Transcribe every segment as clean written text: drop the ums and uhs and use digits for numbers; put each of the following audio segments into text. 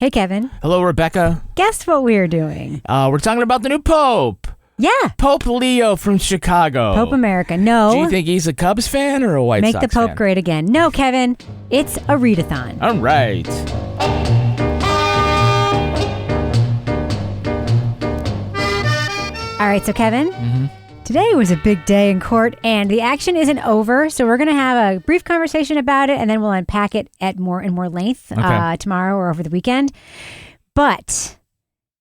Hey, Kevin. Hello, Rebecca. Guess what we're doing? We're talking about the new Pope. Yeah. Pope Leo from Chicago. Pope America. No. Do you think he's a Cubs fan or a White Make Sox the Pope fan? great again. No, Kevin. It's a readathon. All right. All right, so Kevin, today was a big day in court, and the action isn't over, so we're going to have a brief conversation about it, and then we'll unpack it in more length tomorrow or over the weekend. But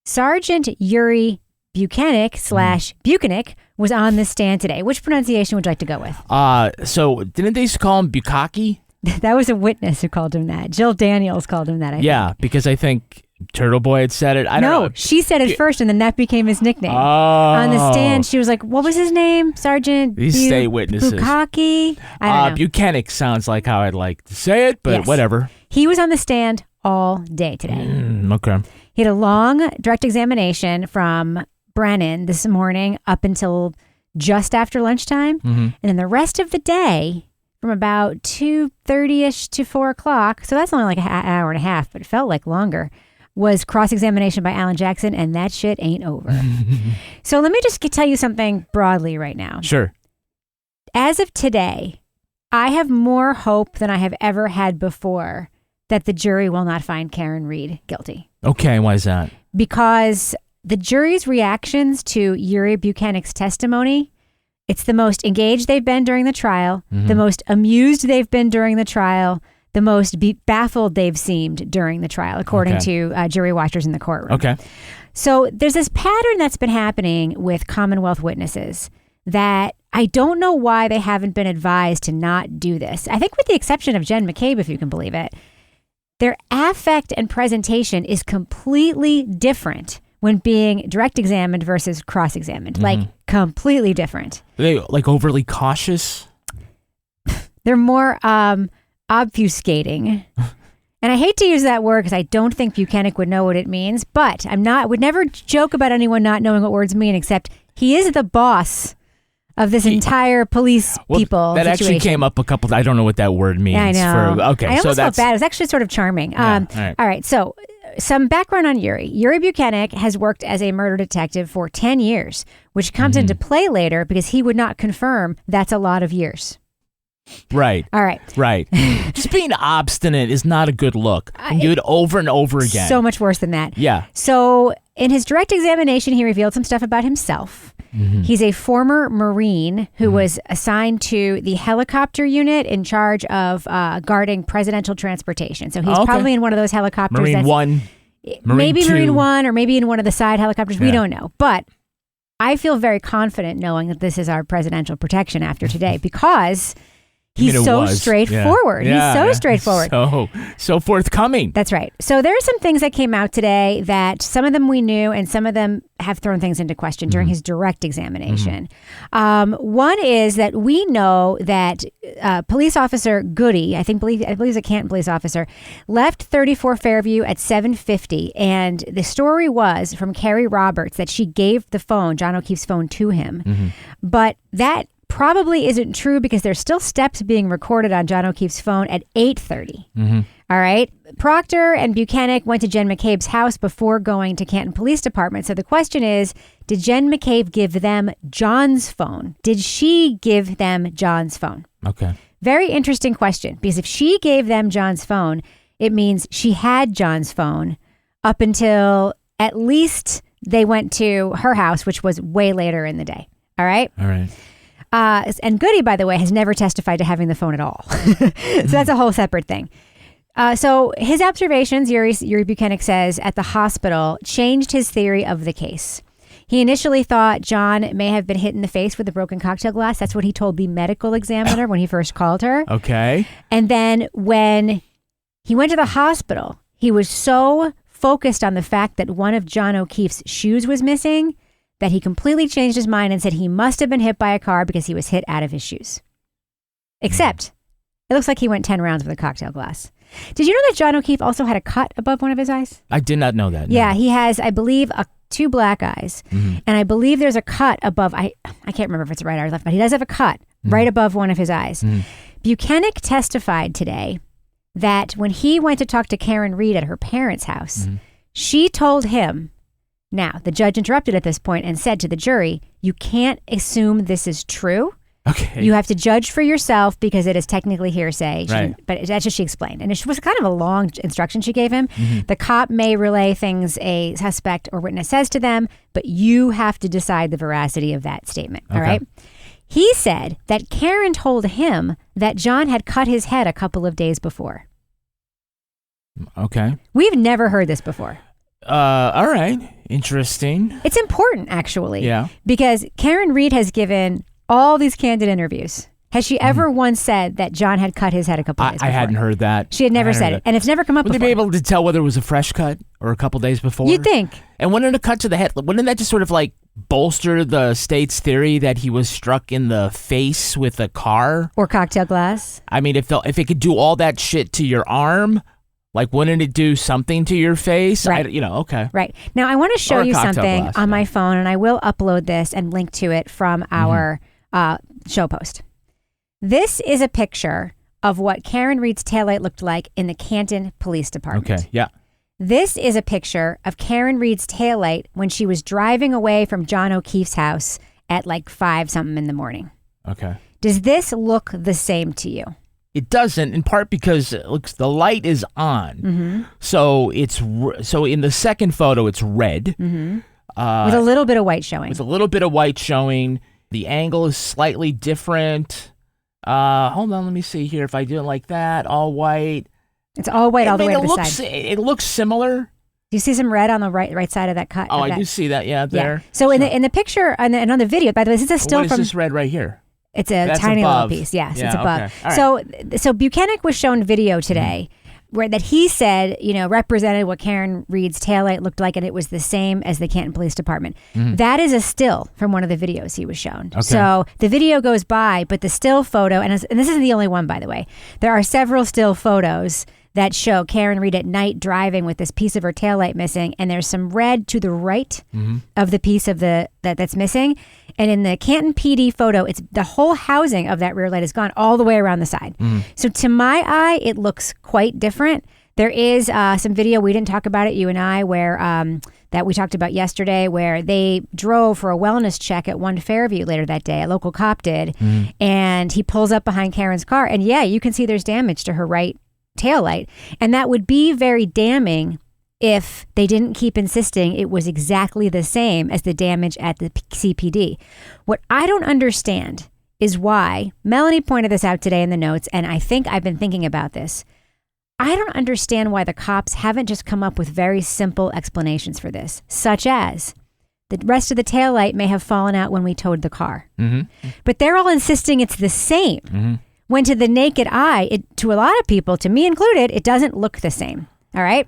Sergeant Yuri Bukhenik / Bukhenik was on the stand today. Which pronunciation would you like to go with? So didn't they call him Bukaki? That was a witness who called him that. Jill Daniels called him that, I think. Because I think Turtle Boy had said it. I don't know. She said it first, and then that became his nickname. Oh. On the stand, she was like, what was his name? Sergeant These state witnesses. Bukaki? I don't know. Bukhenik sounds like how I'd like to say it, but Yes. whatever. He was on the stand all day today. Okay. He had a long direct examination from Brennan this morning up until just after lunchtime. And then the rest of the day, from about 2:30ish to 4 o'clock, so that's only like an hour and a half, but it felt like longer, was cross-examination by Alan Jackson, and that shit ain't over. So let me just tell you something broadly right now. Sure. As of today, I have more hope than I have ever had before that the jury will not find Karen Read guilty. Okay, why is that? Because the jury's reactions to Yuri Bukhenik's testimony, it's the most engaged they've been during the trial, the most amused they've been during the trial, the most baffled they've seemed during the trial, according to jury watchers in the courtroom. Okay. So there's this pattern that's been happening with Commonwealth witnesses that I don't know why they haven't been advised to not do this. I think with the exception of Jen McCabe, if you can believe it, their affect and presentation is completely different when being direct examined versus cross-examined. Like, completely different. Are they like overly cautious? They're more obfuscating. And I hate to use that word because I don't think Bukhenik would know what it means, but would never joke about anyone not knowing what words mean, except he is the boss of this entire police people That situation. actually came up a couple. I don't know what that word means. Yeah, I know. Okay, I so almost that's felt bad. It was actually sort of charming. all right. So some background on Yuri. Yuri Bukhenik has worked as a murder detective for 10 years, which comes into play later because he would not confirm that's a lot of years. Right. All right. Right. Just being obstinate is not a good look. And do it over and over again. So much worse than that. Yeah. So in his direct examination, he revealed some stuff about himself. He's a former Marine who was assigned to the helicopter unit in charge of guarding presidential transportation. So he's probably in one of those helicopters. Marine 1, maybe 2. Marine 1, or maybe in one of the side helicopters. We don't know. But I feel very confident knowing that this is our presidential protection after today because he's so straightforward. He's so straightforward. So forthcoming. That's right. So there are some things that came out today that some of them we knew and some of them have thrown things into question during his direct examination. One is that we know that police officer Goody, I believe he's a Canton police officer, left 34 Fairview at 7:50, and the story was from Carrie Roberts that she gave the phone, John O'Keefe's phone, to him. But that probably isn't true because there's still steps being recorded on John O'Keefe's phone at 8:30. All right. Proctor and Bukhenik went to Jen McCabe's house before going to Canton Police Department. So the question is, did Jen McCabe give them John's phone? Did she give them John's phone? Okay. Very interesting question, because if she gave them John's phone, it means she had John's phone up until at least they went to her house, which was way later in the day. All right. All right. And Goody, by the way, has never testified to having the phone at all. So that's a whole separate thing. So his observations, Yuri Bukhenik says, at the hospital changed his theory of the case. He initially thought John may have been hit in the face with a broken cocktail glass. That's what he told the medical examiner when he first called her. Okay. And then when he went to the hospital, he was so focused on the fact that one of John O'Keefe's shoes was missing that he completely changed his mind and said he must have been hit by a car because he was hit out of his shoes. Except, it looks like he went 10 rounds with a cocktail glass. Did you know that John O'Keefe also had a cut above one of his eyes? I did not know that. No. Yeah, he has, I believe, 2 black eyes. And I believe there's a cut above, I can't remember if it's right or left, but he does have a cut right above one of his eyes. Bukhenik testified today that when he went to talk to Karen Reed at her parents' house, she told him, now the judge interrupted at this point and said to the jury, you can't assume this is true. Okay. You have to judge for yourself because it is technically hearsay. Right. But that's what she explained. And it was kind of a long instruction she gave him. The cop may relay things a suspect or witness says to them, but you have to decide the veracity of that statement. All right. He said that Karen told him that John had cut his head a couple of days before. Okay. We've never heard this before. All right. Interesting. It's important, actually. Yeah. Because Karen Reed has given all these candid interviews. Has she ever once said that John had cut his head a couple days before? I hadn't heard that. She had never said it. And it's never come up Would before. they be able to tell whether it was a fresh cut or a couple days before? You'd think. And wouldn't a cut to the head, wouldn't that just sort of like bolster the state's theory that he was struck in the face with a car? Or cocktail glass. I mean, if it could do all that shit to your arm, like wouldn't it do something to your face? Right. Okay. Right. Now, I want to show Or a you cocktail something glass, on my phone, and I will upload this and link to it from our show post. This is a picture of what Karen Reed's taillight looked like in the Canton Police Department. Okay, yeah. This is a picture of Karen Reed's taillight when she was driving away from John O'Keefe's house at like 5-something in the morning. Okay. Does this look the same to you? It doesn't, in part because it looks the light is on. So so in the second photo it's red. With a little bit of white showing. With a little bit of white showing. The angle is slightly different. Hold on, let me see here. If I do it like that, all white. It's all white all the way to the side. It looks similar. Do you see some red on the right side of that cut? Oh, I do see that. Yeah, there. Yeah. So in the picture and on the video, by the way, this is a still what from. What is this red right here? It's a That's tiny above. little piece. Yes, Yeah, it's above. okay. All right. So Bukhenik was shown video today where that he said, represented what Karen Reed's taillight looked like, and it was the same as the Canton Police Department. That is a still from one of the videos he was shown. Okay. So the video goes by, but the still photo, and this isn't the only one, by the way. There are several still photos that show Karen Reed at night driving with this piece of her taillight missing, and there's some red to the right of the piece of that's missing. And in the Canton PD photo, it's the whole housing of that rear light is gone all the way around the side. So to my eye, it looks quite different. There is some video, we didn't talk about it, you and I, where that we talked about yesterday, where they drove for a wellness check at 1 Fairview later that day. A local cop did. And he pulls up behind Karen's car. And yeah, you can see there's damage to her right taillight. And that would be very damning if they didn't keep insisting it was exactly the same as the damage at the CPD. What I don't understand is why, Melanie pointed this out today in the notes, and I think I've been thinking about this. I don't understand why the cops haven't just come up with very simple explanations for this, such as the rest of the taillight may have fallen out when we towed the car. But they're all insisting it's the same. When to the naked eye, to a lot of people, to me included, it doesn't look the same. All right?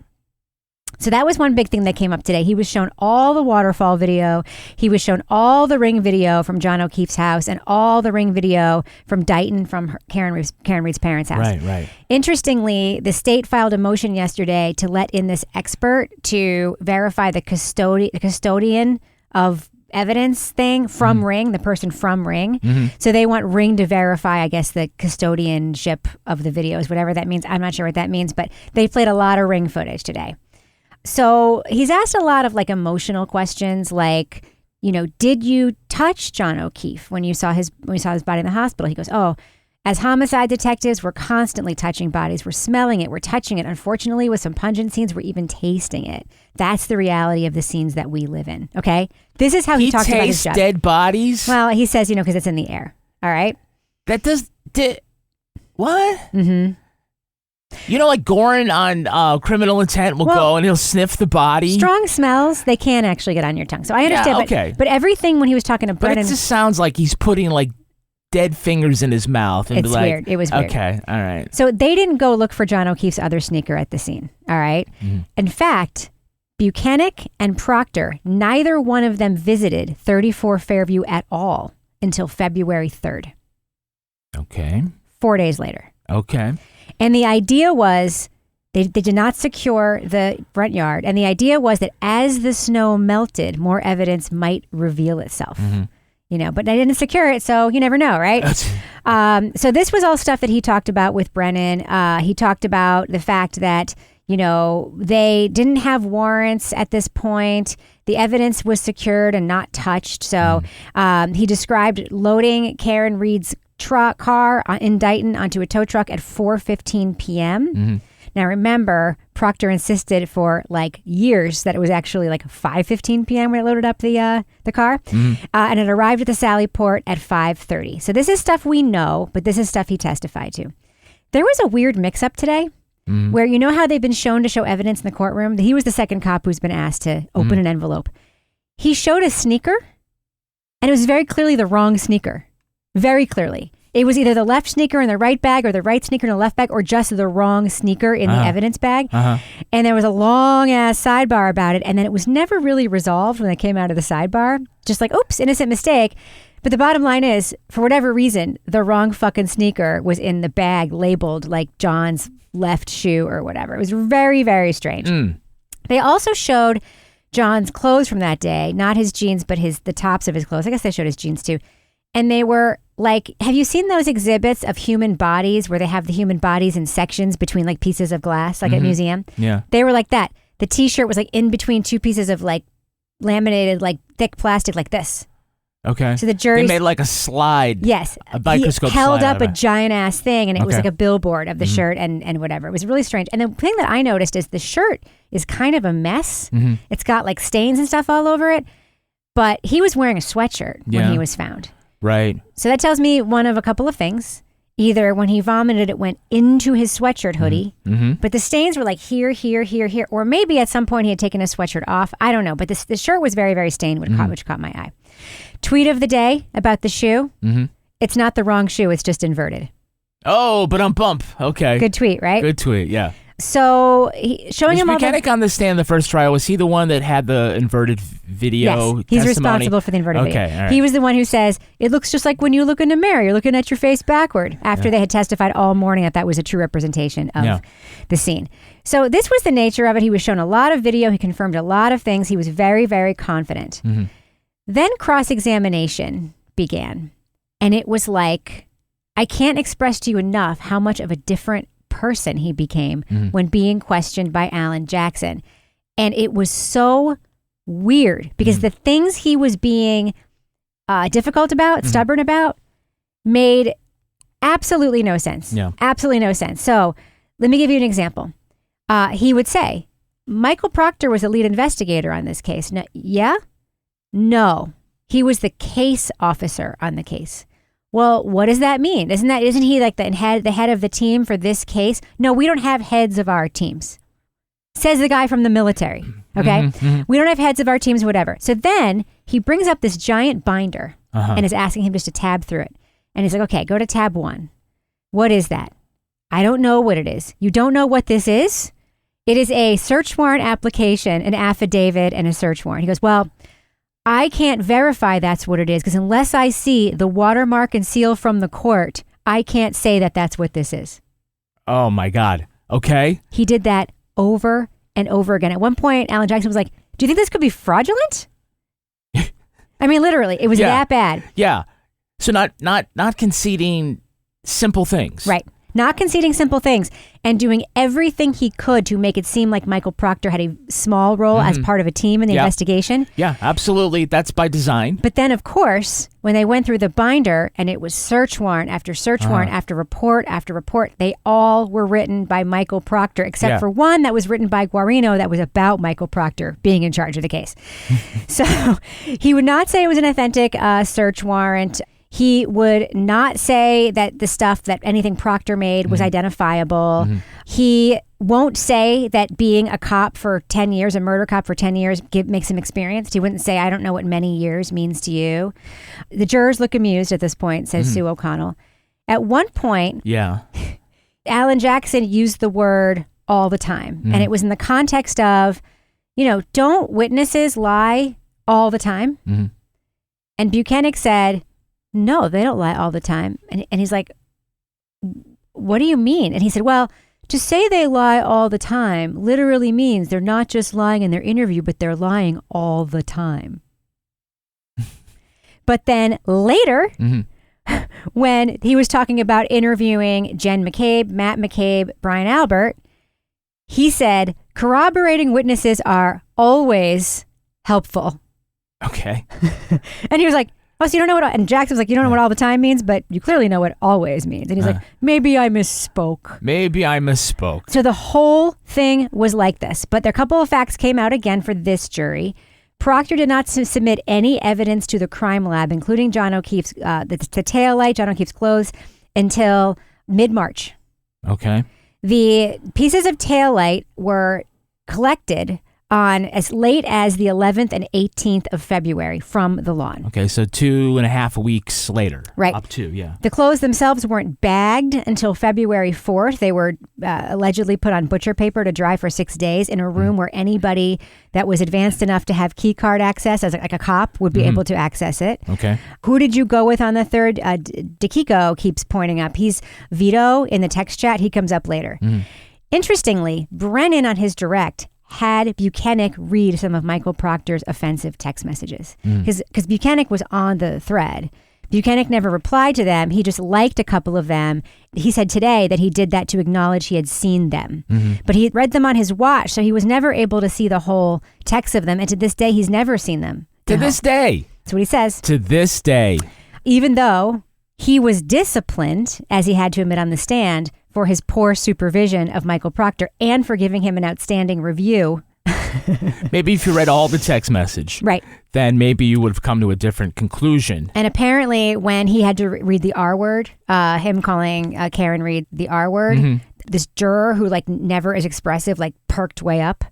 So that was one big thing that came up today. He was shown all the waterfall video. He was shown all the ring video from John O'Keefe's house and all the ring video from Dighton from Karen Reed's parents' house. Right. Interestingly, the state filed a motion yesterday to let in this expert to verify the custodian of evidence thing from Ring, the person from Ring. So they want Ring to verify, I guess, the custodianship of the videos, whatever that means. I'm not sure what that means, but they played a lot of Ring footage today. So he's asked a lot of emotional questions like, did you touch John O'Keefe when you saw his body in the hospital? He goes, oh, as homicide detectives, we're constantly touching bodies. We're smelling it. We're touching it. Unfortunately, with some pungent scenes, we're even tasting it. That's the reality of the scenes that we live in. Okay. This is how he talks about his job. He tastes dead bodies? Well, he says, because it's in the air. All right. That does, what? Like Gorin on Criminal Intent will go and he'll sniff the body. Strong smells, they can actually get on your tongue. So I understand. Yeah, okay. But everything when he was talking to Brennan. But it just sounds like he's putting dead fingers in his mouth. And it's weird. It was weird. Okay. All right. So they didn't go look for John O'Keefe's other sneaker at the scene. All right. In fact, Bukhenik and Proctor, neither one of them visited 34 Fairview at all until February 3rd. Okay. 4 days later. Okay. And the idea was they did not secure the front yard. And the idea was that as the snow melted, more evidence might reveal itself. but I didn't secure it, so you never know, right? So this was all stuff that he talked about with Brennan. He talked about the fact that, they didn't have warrants at this point. The evidence was secured and not touched. So he described loading Karen Reed's car in Dighton onto a tow truck at 4:15 p.m. Now, remember, Proctor insisted for like years that it was actually like 5:15 p.m. when it loaded up the car. And it arrived at the Sally Port at 5:30. So this is stuff we know, but this is stuff he testified to. There was a weird mix-up today where how they've been shown to show evidence in the courtroom. He was the second cop who's been asked to open an envelope. He showed a sneaker, and it was very clearly the wrong sneaker. Very clearly. It was either the left sneaker in the right bag or the right sneaker in the left bag or just the wrong sneaker in the evidence bag. And there was a long ass sidebar about it. And then it was never really resolved when they came out of the sidebar. Just like, oops, innocent mistake. But the bottom line is, for whatever reason, the wrong fucking sneaker was in the bag labeled like John's left shoe or whatever. It was very, very strange. They also showed John's clothes from that day, not his jeans, but the tops of his clothes. I guess they showed his jeans too. And they were like, have you seen those exhibits of human bodies where they have the human bodies in sections between like pieces of glass, like at a museum? Yeah. They were like that. The t-shirt was like in between two pieces of like laminated, like thick plastic like this. Okay. So the jury They made like a slide. Yes. A microscope he held slide up a giant ass thing, and it was like a billboard of the shirt and whatever. It was really strange. And the thing that I noticed is the shirt is kind of a mess. It's got like stains and stuff all over it, but he was wearing a sweatshirt when he was found. Right. So that tells me one of a couple of things. Either when he vomited, it went into his sweatshirt hoodie, but the stains were like here, here, here, here. Or maybe at some point he had taken his sweatshirt off. I don't know. But the shirt was very, very stained, which caught my eye. Tweet of the day about the shoe. It's not the wrong shoe. It's just inverted. Oh, but bump. Okay. Good tweet, right? Good tweet, yeah. So showing him all the... Was Bukhenik on the stand the first trial? Was he the one that had the inverted video Yes, he's testimony? responsible for the inverted video. All right. He was the one who says, it looks just like when you look in a mirror, you're looking at your face backward, after they had testified all morning that was a true representation of the scene. So this was the nature of it. He was shown a lot of video. He confirmed a lot of things. He was very, very confident. Then cross-examination began. And it was like, I can't express to you enough how much of a different person he became when being questioned by Alan Jackson. And it was so weird because the things he was being difficult about, stubborn about, made absolutely no sense. Yeah. Absolutely no sense. So let me give you an example. He would say, Michael Proctor was the lead investigator on this case. No, yeah? No. He was the case officer on the case. Well, what does that mean? Isn't he like the head of the team for this case? No, we don't have heads of our teams. Says the guy from the military. Okay? We don't have heads of our teams, whatever. So then he brings up this giant binder and is asking him just to tab through it. And he's like, okay, go to tab 1. What is that? I don't know what it is. You don't know what this is? It is a search warrant application, an affidavit, and a search warrant. He goes, well, I can't verify that's what it is because unless I see the watermark and seal from the court, I can't say that that's what this is. Oh, my God. Okay. He did that over and over again. At one point, Alan Jackson was like, do you think this could be fraudulent? I mean, literally, it was that bad. Yeah. So not conceding simple things. Right. Not conceding simple things and doing everything he could to make it seem like Michael Proctor had a small role as part of a team in the investigation. Yeah, absolutely. That's by design. But then, of course, when they went through the binder and it was search warrant after search warrant after report, they all were written by Michael Proctor, except for one that was written by Guarino that was about Michael Proctor being in charge of the case. So he would not say it was an authentic search warrant. He would not say that the stuff that anything Proctor made was identifiable. He won't say that being a cop for 10 years, a murder cop for 10 years, makes him experienced. He wouldn't say, I don't know what many years means to you. The jurors look amused at this point, says Sue O'Connell. At one point, Alan Jackson used the word all the time. And it was in the context of, don't witnesses lie all the time? And Bukhenik said, no, they don't lie all the time. And he's like, what do you mean? And he said, well, to say they lie all the time literally means they're not just lying in their interview, but they're lying all the time. But then later, when he was talking about interviewing Jen McCabe, Matt McCabe, Brian Albert, he said, corroborating witnesses are always helpful. Okay. And he was like, oh, so you don't know what, and Jackson was like, you don't know what all the time means, but you clearly know what always means. And he's like, maybe I misspoke. So the whole thing was like this, but there are a couple of facts came out again for this jury. Proctor did not submit any evidence to the crime lab, including John O'Keefe's, the tail light, John O'Keefe's clothes, until mid-March. Okay. The pieces of tail light were collected on as late as the 11th and 18th of February from the lawn. Okay, so 2.5 weeks later. Right. Up to, yeah. The clothes themselves weren't bagged until February 4th. They were allegedly put on butcher paper to dry for 6 days in a room where anybody that was advanced enough to have key card access, as like a cop, would be able to access it. Okay. Who did you go with on the third? DeKiko keeps pointing up. He's Vito in the text chat. He comes up later. Interestingly, Brennan on his direct had Bukhenik read some of Michael Proctor's offensive text messages because Bukhenik was on the thread. Bukhenik never replied to them. He just liked a couple of them. He said today that he did that to acknowledge he had seen them. But he read them on his watch, so he was never able to see the whole text of them. And to this day, he's never seen them. To this day. That's what he says. To this day. Even though he was disciplined, as he had to admit on the stand, for his poor supervision of Michael Proctor and for giving him an outstanding review. Maybe if you read all the text message, right, then maybe you would have come to a different conclusion. And apparently when he had to read the R word, him calling Karen Reed the R word, this juror who like never is expressive, like perked way up.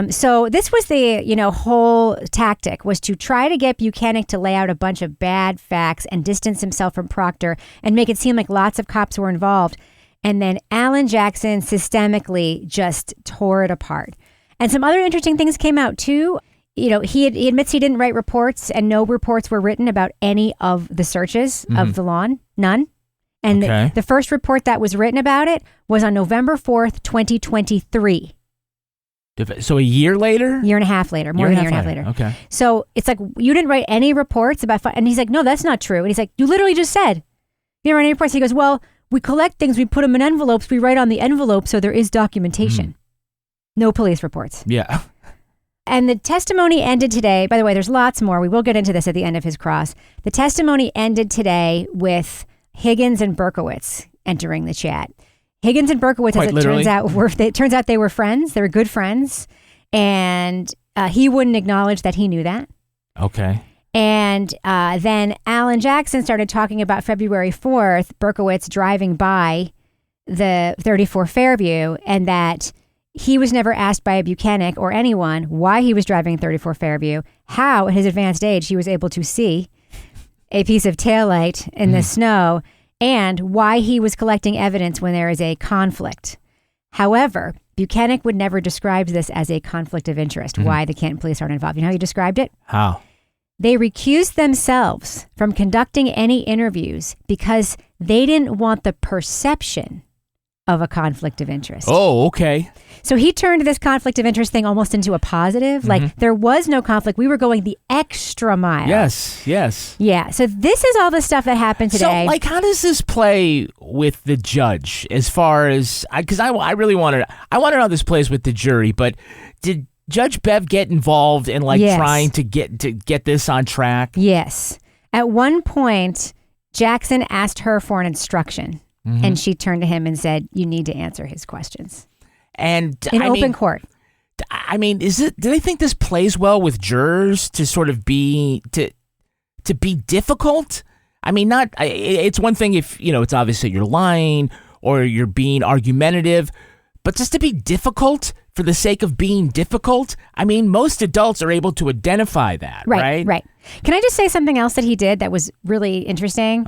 So this was the, whole tactic was to try to get Bukhenik to lay out a bunch of bad facts and distance himself from Proctor and make it seem like lots of cops were involved. And then Alan Jackson systemically just tore it apart. And some other interesting things came out too. He admits he didn't write reports and no reports were written about any of the searches of the lawn. None. And the first report that was written about it was on November 4th, 2023. So a year later? Year and a half later. More than a year and a half later. Okay. So it's like, you didn't write any reports about... And he's like, no, that's not true. And he's like, you literally just said, you didn't write any reports. He goes, well, we collect things, we put them in envelopes, we write on the envelope, so there is documentation. No police reports. Yeah. And the testimony ended today. By the way, there's lots more. We will get into this at the end of his cross. The testimony ended today with Higgins and Berkowitz entering the chat. Higgins and Berkowitz, as it turns out, they were friends. They were good friends. And he wouldn't acknowledge that he knew that. Okay. And then Alan Jackson started talking about February 4th, Berkowitz driving by the 34 Fairview, and that he was never asked by a Bukhenik or anyone why he was driving 34 Fairview, how at his advanced age he was able to see a piece of taillight in the snow, and why he was collecting evidence when there is a conflict. However, Bukhenik would never describe this as a conflict of interest, why the Canton police aren't involved. You know how he described it? How? They recused themselves from conducting any interviews because they didn't want the perception of a conflict of interest. Oh, okay. So he turned this conflict of interest thing almost into a positive. Like there was no conflict. We were going the extra mile. Yes. Yeah. So this is all the stuff that happened today. So, how does this play with the judge as far as, because I really want to know how this plays with the jury, but did Judge Bev get involved in trying to get this on track? Yes. At one point, Jackson asked her for an instruction, and she turned to him and said, "You need to answer his questions." And in open court. I mean, do they think this plays well with jurors to sort of be difficult? I mean, it's one thing if it's obvious that you're lying or you're being argumentative, but just to be difficult for the sake of being difficult? I mean, most adults are able to identify that, right? Right. Can I just say something else that he did that was really interesting?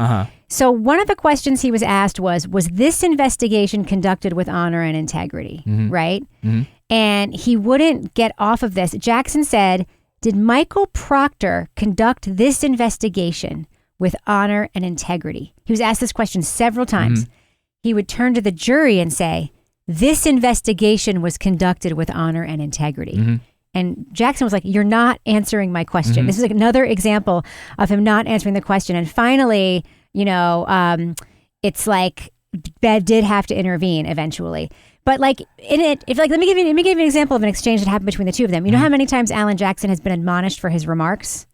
So one of the questions he was asked was this investigation conducted with honor and integrity, right? And he wouldn't get off of this. Jackson said, did Michael Proctor conduct this investigation with honor and integrity? He was asked this question several times. He would turn to the jury and say, this investigation was conducted with honor and integrity. And Jackson was like, you're not answering my question. Mm-hmm. This is like another example of him not answering the question. And finally, it's like Bev did have to intervene eventually. But like in it, let me give you an example of an exchange that happened between the two of them. You know how many times Alan Jackson has been admonished for his remarks?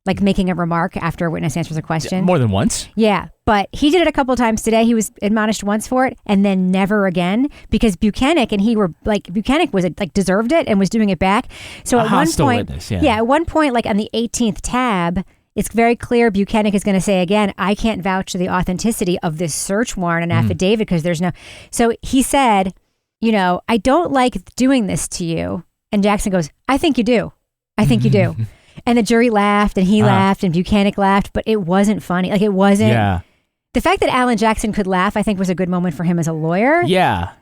Like making a remark after a witness answers a question? More than once. Yeah, but he did it a couple of times today. He was admonished once for it and then never again because Bukhenik and he were like, Bukhenik was like deserved it and was doing it back. So at one point, witness, at one point, like on the 18th tab, it's very clear Bukhenik is going to say again, I can't vouch to the authenticity of this search warrant and affidavit because there's no. So he said, I don't like doing this to you. And Jackson goes, I think you do. I think you do. And the jury laughed and he laughed and Bukhenik laughed, but it wasn't funny. Like it wasn't. Yeah. The fact that Alan Jackson could laugh, I think was a good moment for him as a lawyer. Yeah.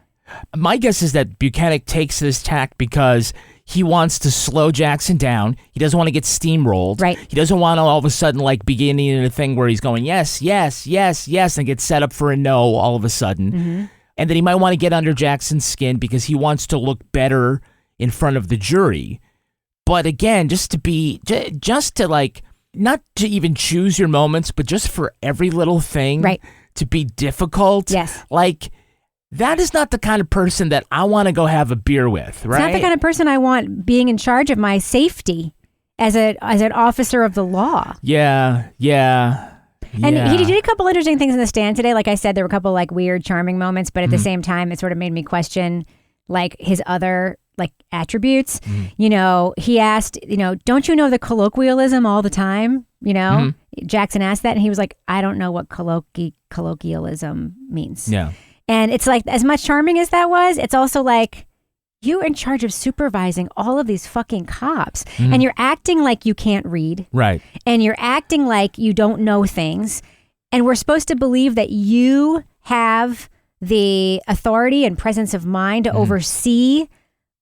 My guess is that Bukhenik takes this tack because he wants to slow Jackson down. He doesn't want to get steamrolled. Right. He doesn't want to all of a sudden like beginning in a thing where he's going, yes, yes, yes, yes, and get set up for a no all of a sudden. Mm-hmm. And then he might want to get under Jackson's skin because he wants to look better in front of the jury. But again, just to like, not to even choose your moments, but just for every little thing to be difficult. Yes. Like, that is not the kind of person that I want to go have a beer with, right? It's not the kind of person I want being in charge of my safety as an officer of the law. Yeah. And he did a couple interesting things in the stand today. Like I said, there were a couple like weird, charming moments, but at the same time, it sort of made me question like his other like attributes. He asked, don't you know the colloquialism all the time? Jackson asked that and he was like, I don't know what colloquialism means. Yeah. And it's like, as much charming as that was, it's also like, you're in charge of supervising all of these fucking cops and you're acting like you can't read. Right. And you're acting like you don't know things. And we're supposed to believe that you have the authority and presence of mind to oversee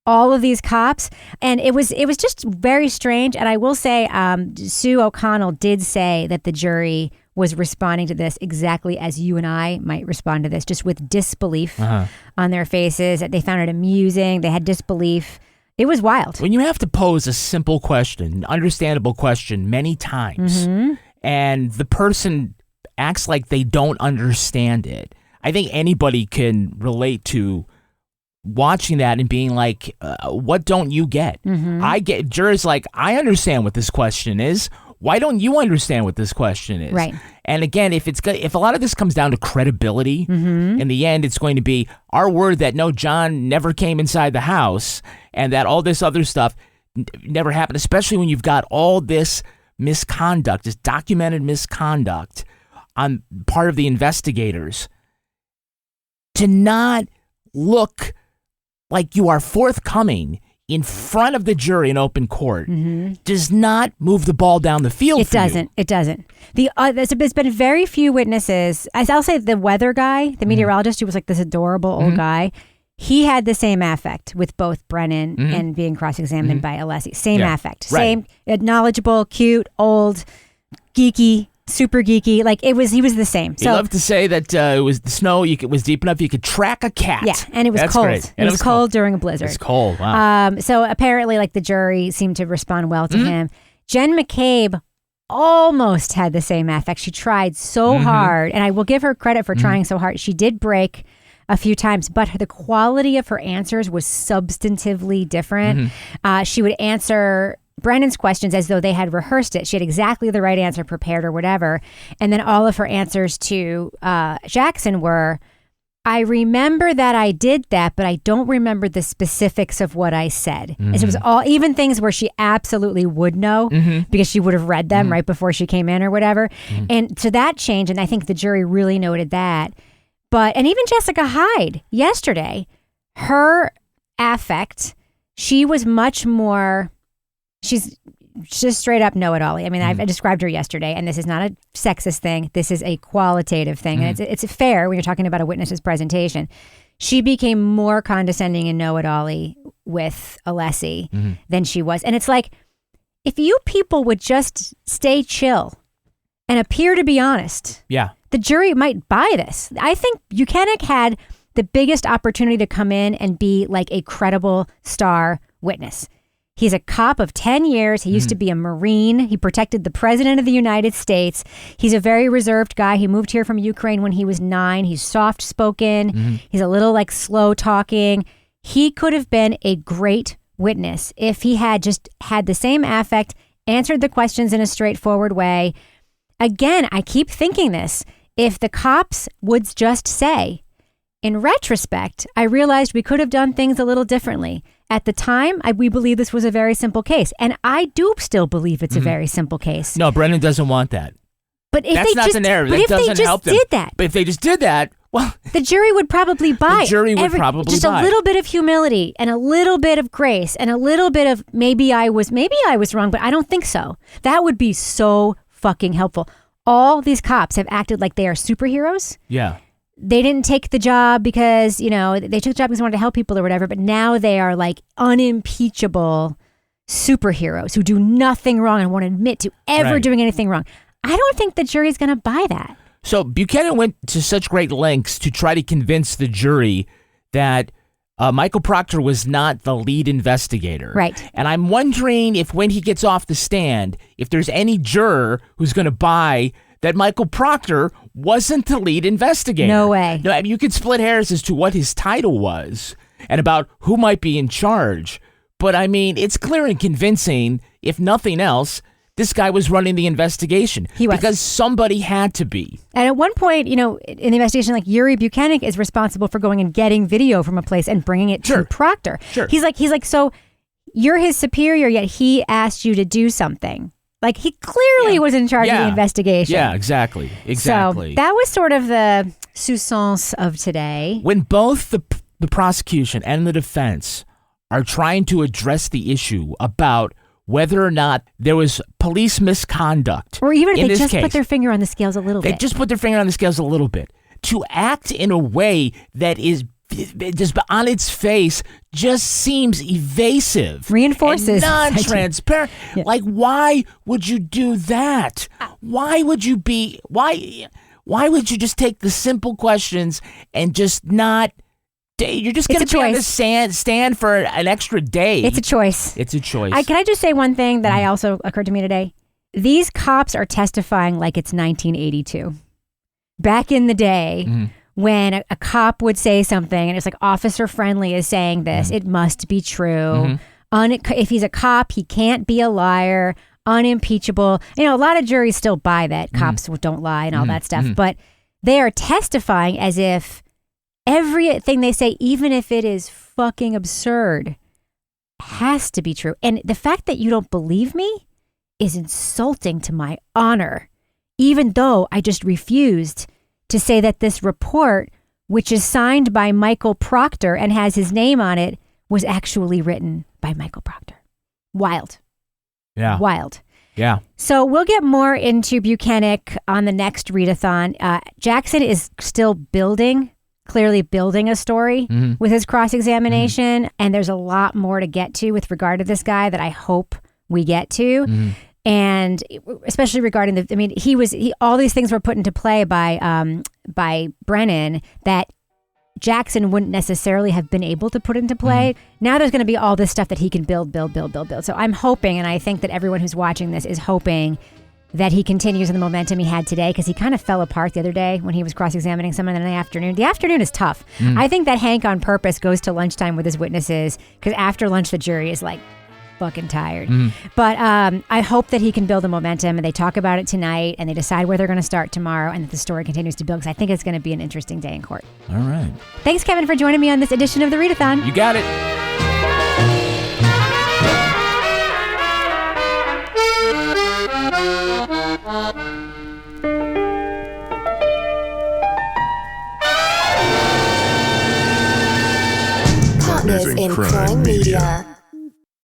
all of these cops. And it was just very strange. And I will say, Sue O'Connell did say that the jury was responding to this exactly as you and I might respond to this, just with disbelief on their faces. They found it amusing. They had disbelief. It was wild. When you have to pose a simple question, an understandable question many times, and the person acts like they don't understand it, I think anybody can relate to watching that and being like, what don't you get? I get jurors like, I understand what this question is. Why don't you understand what this question is? Right. And again, if a lot of this comes down to credibility, in the end, it's going to be our word that no, John never came inside the house and that all this other stuff never happened, especially when you've got all this misconduct, this documented misconduct on part of the investigators. To not look like you are forthcoming in front of the jury in open court does not move the ball down the field. It doesn't. There's been very few witnesses. I'll say the weather guy, the meteorologist who was like this adorable old guy, he had the same affect with both Brennan and being cross-examined by Alessi. Same affect. Same knowledgeable, cute, old, geeky, super geeky. Like he was the same. So, he loved to say that it was the snow. It was deep enough you could track a cat. Yeah, and it was cold. Great. It was cold during a blizzard. It's cold. Wow. So apparently, like the jury seemed to respond well to him. Jen McCabe almost had the same affect. She tried so hard, and I will give her credit for trying so hard. She did break a few times, but the quality of her answers was substantively different. She would answer Brennan's questions as though they had rehearsed it. She had exactly the right answer prepared or whatever. And then all of her answers to Jackson were, I remember that I did that, but I don't remember the specifics of what I said. And so it was all, even things where she absolutely would know because she would have read them right before she came in or whatever. And so that changed, and I think the jury really noted that. And even Jessica Hyde yesterday, her affect, she was much more... She's just straight up know-it-all. I mean, I described her yesterday, and this is not a sexist thing. This is a qualitative thing, and it's fair when you're talking about a witness's presentation. She became more condescending and know-it-all-y with Alessi than she was. And it's like, if you people would just stay chill and appear to be honest, the jury might buy this. I think Bukhenik had the biggest opportunity to come in and be like a credible star witness. He's a cop of 10 years. He used to be a Marine. He protected the President of the United States. He's a very reserved guy. He moved here from Ukraine when he was 9. He's soft-spoken. He's a little like slow talking. He could have been a great witness if he had just had the same affect, answered the questions in a straightforward way. Again, I keep thinking this. If the cops would just say, in retrospect, I realized we could have done things a little differently. At the time, we believe this was a very simple case. And I do still believe it's a very simple case. No, Brennan doesn't want that. But if That's they not just, the narrative. But That if they doesn't just help them. did that, But if they just did that, well, the jury would probably buy the jury would probably just buy a little bit of humility and a little bit of grace and a little bit of maybe I was wrong, but I don't think so. That would be so fucking helpful. All these cops have acted like they are superheroes. Yeah. They didn't take the job because, they took the job because they wanted to help people or whatever, but now they are like unimpeachable superheroes who do nothing wrong and won't admit to ever doing anything wrong. I don't think the jury's going to buy that. So Buchanan went to such great lengths to try to convince the jury that Michael Proctor was not the lead investigator. Right. And I'm wondering if when he gets off the stand, if there's any juror who's going to buy that Michael Proctor wasn't the lead investigator. No way. No, I mean, you could split hairs as to what his title was and about who might be in charge. But I mean, it's clear and convincing, if nothing else, this guy was running the investigation. He was. Because somebody had to be. And at one point, in the investigation, like Yuri Bukhenik is responsible for going and getting video from a place and bringing it to Proctor. Sure. He's like, so you're his superior, yet he asked you to do something. Like he clearly was in charge of the investigation. Yeah, exactly. So that was sort of the substance of today. When both the prosecution and the defense are trying to address the issue about whether or not there was police misconduct, or even if they just case, put their finger on the scales a little bit. They just put their finger on the scales a little bit. To act in a way that is just on its face just seems evasive. Reinforces. And non-transparent. Like, why would you do that? Why would you just take the simple questions and just not... You're just going to be on the stand for an extra day. It's a choice. It's a choice. Can I just say one thing that I also occurred to me today? These cops are testifying like it's 1982. Back in the day, when a cop would say something and it's like Officer Friendly is saying this, it must be true. If he's a cop, he can't be a liar. Unimpeachable. A lot of juries still buy that cops don't lie and all that stuff, but they are testifying as if everything they say, even if it is fucking absurd, has to be true. And the fact that you don't believe me is insulting to my honor, even though I just refused to say that this report, which is signed by Michael Proctor and has his name on it, was actually written by Michael Proctor. Wild. Yeah. Wild. Yeah. So we'll get more into Bukhenik on the next Readathon. Jackson is still clearly building a story with his cross-examination, and there's a lot more to get to with regard to this guy that I hope we get to. And especially regarding all these things were put into play by Brennan that Jackson wouldn't necessarily have been able to put into play. Now there's going to be all this stuff that he can build. So I'm hoping, and I think that everyone who's watching this is hoping, that he continues in the momentum he had today, because he kind of fell apart the other day when he was cross-examining someone in the afternoon. The afternoon is tough. I think that Hank on purpose goes to lunchtime with his witnesses, because after lunch the jury is like fucking tired. But I hope that he can build the momentum, and they talk about it tonight, and they decide where they're going to start tomorrow, and that the story continues to build, because I think it's going to be an interesting day in court. All right. Thanks, Kevin, for joining me on this edition of the Readathon. You got it. Partners in Crime Media.